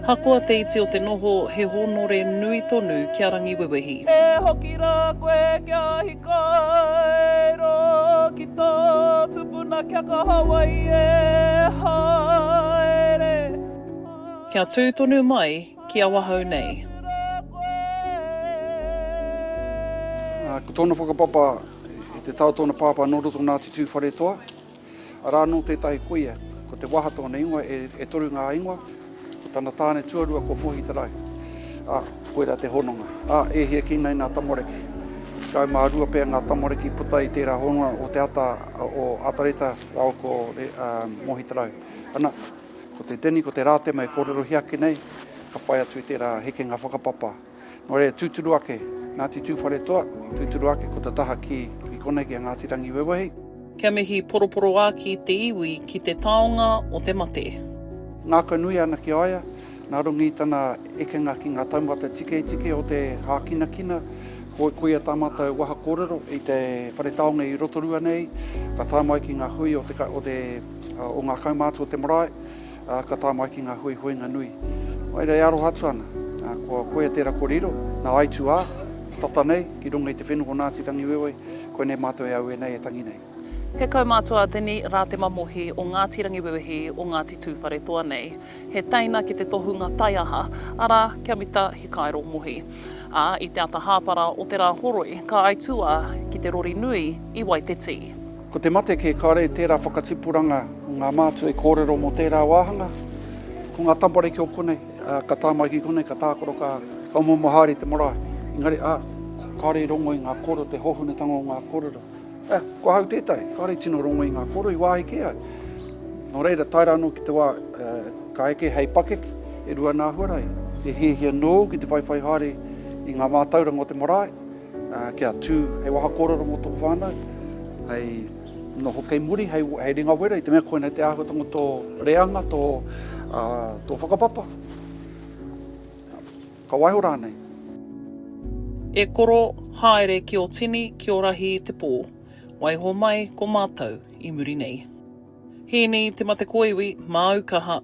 Hakoa te iti o te noho he honore nui tonu kia Rangiwewehi. E hoki rā koe kia hikaero ki tō tūpuna kia ka Hawaii e haere. Kia tūtonu mai kia wahau nei. Ko tōna whakapapa i te tau tōna pāpā noroto Ngāti Tūwharetoa. Arā no tētahi koia, ko te waha tōna ingoa e toru ngā ingoa, ko tāna tāne tuarua ko pohi tarai. Koera te hononga. E hia ki nei ngā tamoreki. Kai mā rua pēr ngā tamoreki puta i tērā hononga o te ata o atareta rao ko mohi tarai. Ana, ko te Dinny, ko te Ratema e kōrero hiaki nei, ka whai atu i tērā heke ngā whakapapa. Nō rea tūturu ake, Ngāti Tūwharetoa, tūturu ake ko te taha ki konei ki a Ngāti Rangiwewehi. Kia mihi poroporo a ki te iwi ki te taonga o te mate. Ngā nui ana ki aia, nā rungi tana ekenga ki ngā taumata tike o te hākina, koia tāmata waha kōrero i te whare taonga i Rotorua nei, ka tāmai ki ngā hui o ngā kaumātua o te marae, ka tāmai ki ngā hui ngā nui. Mai rei aro hatu ana, koia tērā kōrero, nā aitu a, tata nei, ki runga i te whenua o Ngāti Rangiwewehi, koe nei mātua e au e nei e tangi nei. He kaumātua Dinny Ratema Mohi o Ngāti Rangiwewehi o Ngāti Tūwharetoa nei. He taina ki te tohunga taiaha, ara kia mita hikaero mohi. I te ata hāpara o te rā horoi, ka aitua ki te rori nui i Waiteti. Ko te mate ke kāre tērā whakatipuranga ngā mātua e kōrero mo tērā wāhanga. Ko ngā tampareki o konei, ka tāmai ki konei, ka tākoro ka momohari te marae. Engari, kāre rongo i ngā koro, te hohunetanga o ngā kōrero. Ko hau tētai, kāre tino rongo i ngā koro i wāhi ki ai. Nō reira, taira anō ki te wā, ka eke hei pakek, e rua nā huarai. E hia nō ki te whaiwhai haere i ngā mātauranga o te marae. Kia tū hei waha kōrero mo tō whānau. Hei no hokei muri, hei ringa wera, i te mea koina te āhuatonga tō reanga, tō whakapapa. Ka waiho rānei. E koro haere ki o tini ki o rahi i te pō. Waiho mai ko mātou i muri nei. Hēni te mate koiwi mā Aukaha